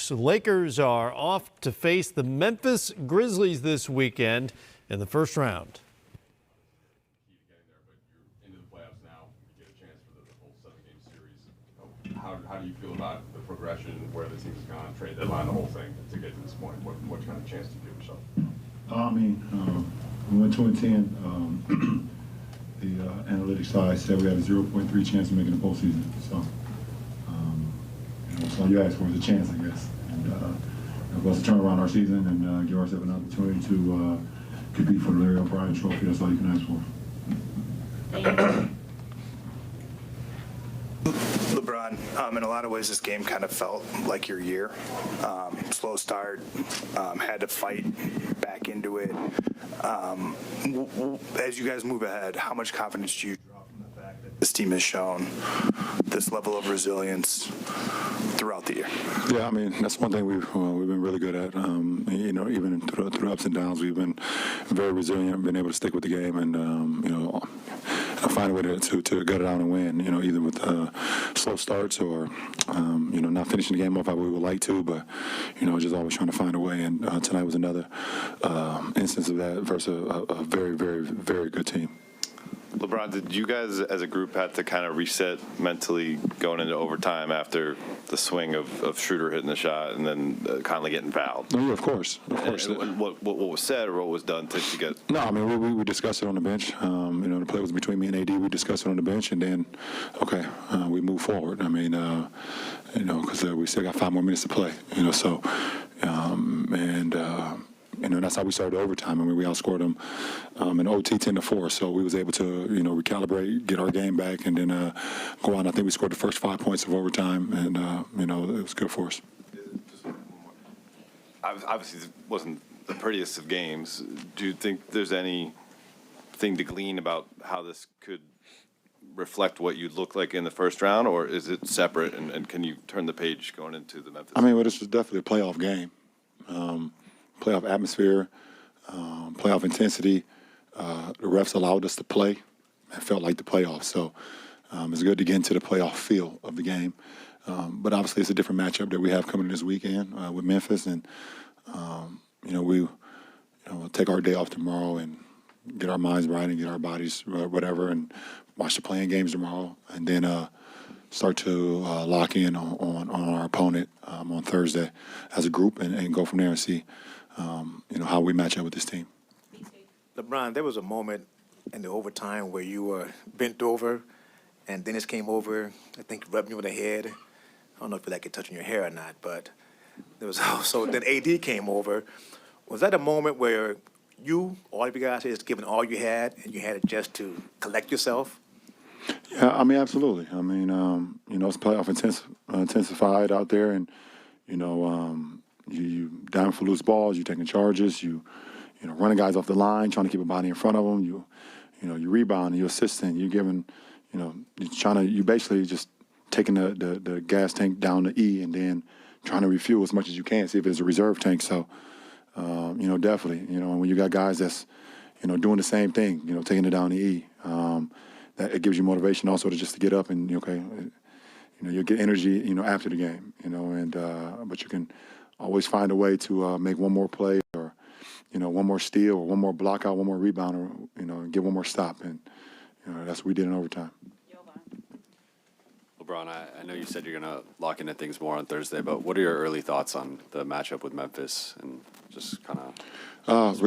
sports. Lakers are off to face the Memphis Grizzlies this weekend in the first round. How do you feel about the progression, where the team's gone, trade deadline, the whole thing to get to this point? What kind of chance do you give yourself? We went 2-10. The analytics side said we had a 0.3 chance of making the postseason. So, that's all you ask for is a chance, I guess. And for us to turn around our season and give ourselves an opportunity to compete for the Larry O'Brien Trophy, that's all you can ask for. LeBron, in a lot of ways, this game kind of felt like your year. Slow start, had to fight back into it. As you guys move ahead, how much confidence do you draw from the fact that this team has shown this level of resilience throughout the year? Yeah, I mean, that's one thing we've been really good at. Even through the ups and downs, we've been very resilient, been able to stick with the game, and find a way to get it out and win. Either with slow starts or not finishing the game off how we would like to, but just always trying to find a way. And tonight was another instance of that versus a very, very, very good team. LeBron, did you guys as a group have to kind of reset mentally going into overtime after the swing of Schroeder hitting the shot and then Conley getting fouled? Oh, yeah, of course. And what was said or what was done to get? No, I mean, we discussed it on the bench. The play was between me and AD. We discussed it on the bench, and then, we move forward. I mean, because we still got 5 more minutes to play, so, that's how we started overtime. I mean, we outscored them in OT 10-4, so we was able to, recalibrate, get our game back, and then go on. I think we scored the first 5 points of overtime, and, it was good for us. Obviously, it wasn't the prettiest of games. Do you think there's anything to glean about how this could reflect what you'd look like in the first round, or is it separate, and can you turn the page going into the Memphis? I mean, this was definitely a playoff game. Playoff atmosphere, playoff intensity. The refs allowed us to play. It felt like the playoffs. So it's good to get into the playoff feel of the game. But obviously it's a different matchup that we have coming this weekend with Memphis. And, we'll take our day off tomorrow and get our minds right and get our bodies whatever and watch the playing games tomorrow. And then start to lock in on our opponent on Thursday as a group and go from there and see how we match up with this team. LeBron, there was a moment in the overtime where you were bent over, and Dennis came over, I think rubbing you on the head. I don't know if you like it touching your hair or not, but there was also, then AD came over. Was that a moment where all of you guys just giving all you had, and you had it just to collect yourself? Yeah, I mean, absolutely. I mean, it's playoff intensified out there, and, you down for loose balls, you're taking charges, you running guys off the line, trying to keep a body in front of them, you rebound, you assisting, you're giving, you basically just taking the gas tank down to E and then trying to refuel as much as you can, see if it's a reserve tank. So, definitely, and when you got guys that's, doing the same thing, taking it down to E, that it gives you motivation also to get up and, you'll get energy, after the game, but you can always find a way to make one more play or, one more steal or one more block out, one more rebound or, get one more stop. And, that's what we did in overtime. LeBron, I know you said you're going to lock into things more on Thursday, but what are your early thoughts on the matchup with Memphis and just kind of?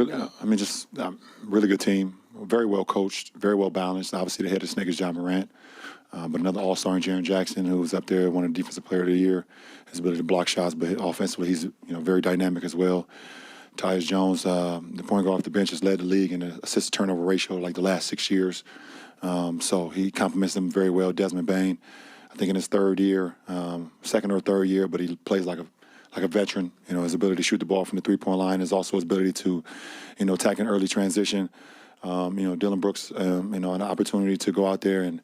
Really good team, very well coached, very well balanced. Obviously, the head of Snake is John Morant, but another all-star in Jaren Jackson, who was up there, one of the defensive player of the year. His ability to block shots, but offensively, he's very dynamic as well. Tyus Jones, the point guard off the bench, has led the league in the assist-to-turnover ratio like the last 6 years. So he complements them very well. Desmond Bane, I think in his third year, second or third year, but he plays like a veteran. His ability to shoot the ball from the three-point line is also his ability to, attack an early transition. Dylan Brooks, an opportunity to go out there and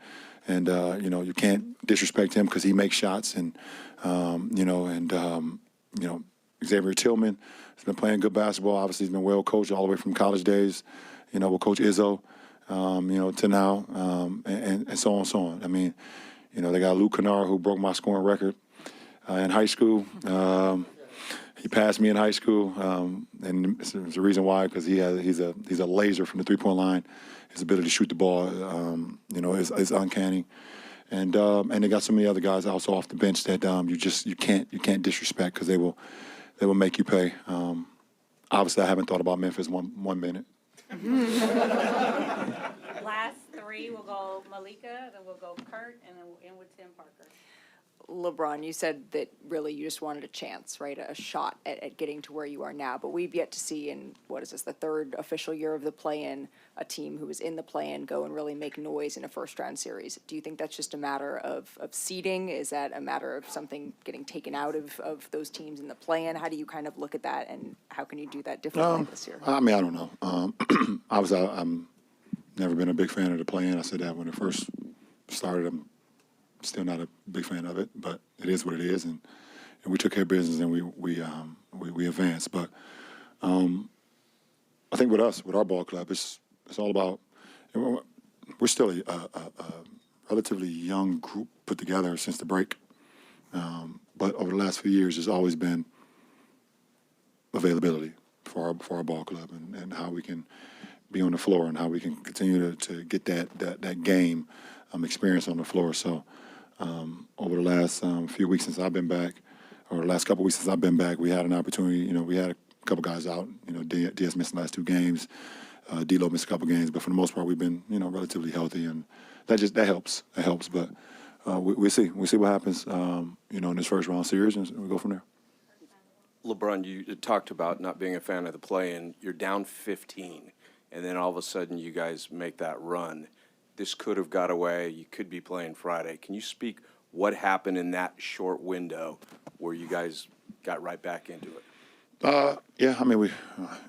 you can't disrespect him because he makes shots and Xavier Tillman has been playing good basketball. Obviously, he's been well coached all the way from college days, with Coach Izzo, to now, and so on and so on. I mean, they got Luke Kennard, who broke my scoring record in high school. He passed me in high school, and there's a reason why, because he's a laser from the 3-point line. His ability to shoot the ball, is uncanny. And they got so many other guys also off the bench that you can't disrespect, because they will make you pay. Obviously, I haven't thought about Memphis one minute. Last three, we'll go Malika, then we'll go Kurt, and then we'll end with Tim Parker. LeBron, you said that really you just wanted a chance, right? A shot at getting to where you are now. But we've yet to see in, what is this, the third official year of the play-in, a team who was in the play-in go and really make noise in a first-round series. Do you think that's just a matter of seeding? Is that a matter of something getting taken out of those teams in the play-in? How do you kind of look at that, and how can you do that differently this year? I mean, I don't know. Obviously, I'm never been a big fan of the play-in. I said that when it first started. I'm still not a big fan of it, but it is what it is, and we took care of business, and we advanced. But I think with us, with our ball club, it's all about. We're still a relatively young group put together since the break, but over the last few years, there's always been availability for our ball club, and how we can be on the floor, and how we can continue to get that game experience on the floor. So over the last few weeks since I've been back, or the last couple of weeks since I've been back, we had an opportunity. We had a couple guys out. Diaz missed the last 2 games. D'Lo missed a couple games, but for the most part, we've been relatively healthy, and that helps. It helps, but we'll see. We'll see what happens. In this first round series, and we go from there. LeBron, you talked about not being a fan of the play, and you're down 15, and then all of a sudden you guys make that run. This could have got away. You could be playing Friday. Can you speak what happened in that short window where you guys got right back into it? Yeah, I mean,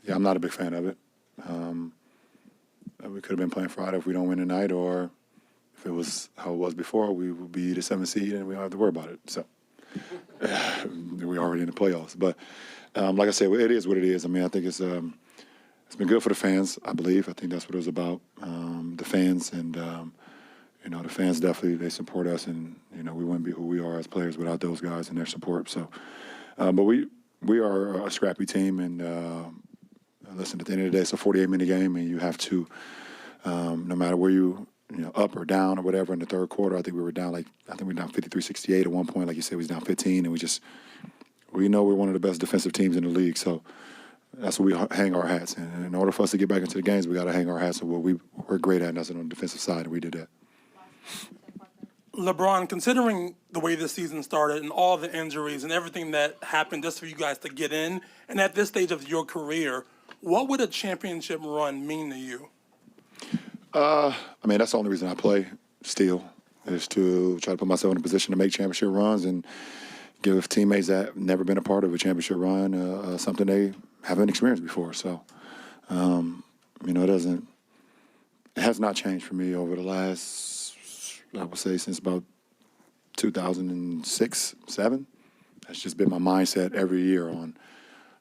I'm not a big fan of it. We could have been playing Friday if we don't win tonight, or if it was how it was before, we would be the 7th seed and we don't have to worry about it. So we're already in the playoffs. But like I said, it is what it is. I mean, I think it's been good for the fans, I believe. I think that's what it was about, the fans. And, the fans definitely, they support us. And, we wouldn't be who we are as players without those guys and their support. So, but we are a scrappy team. And, listen, at the end of the day, it's a 48-minute game. And you have to, no matter where you up or down or whatever in the third quarter, I think we were down 53-68 at one point. Like you said, we was down 15. And we know we're one of the best defensive teams in the league. So, that's what we hang our hats. And in order for us to get back into the games, we got to hang our hats on what we're great at, and that's on the defensive side, and we did that. LeBron, considering the way this season started and all the injuries and everything that happened just for you guys to get in, and at this stage of your career, what would a championship run mean to you? I mean, that's the only reason I play still, is to try to put myself in a position to make championship runs and give teammates that have never been a part of a championship run something they haven't experienced before. So, it has not changed for me over the last, I would say, since about 2006, 2007. That's just been my mindset every year on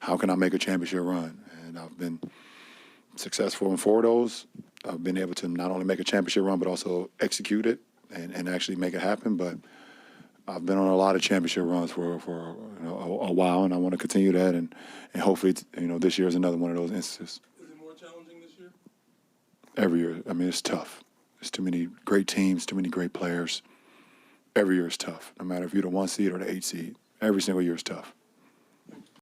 how can I make a championship run. And I've been successful in 4 of those. I've been able to not only make a championship run, but also execute it and actually make it happen. But I've been on a lot of championship runs for a while, and I want to continue that, and hopefully, this year is another one of those instances. Is it more challenging this year? Every year, I mean, it's tough. There's too many great teams, too many great players. Every year is tough, no matter if you're the 1 seed or the 8 seed. Every single year is tough.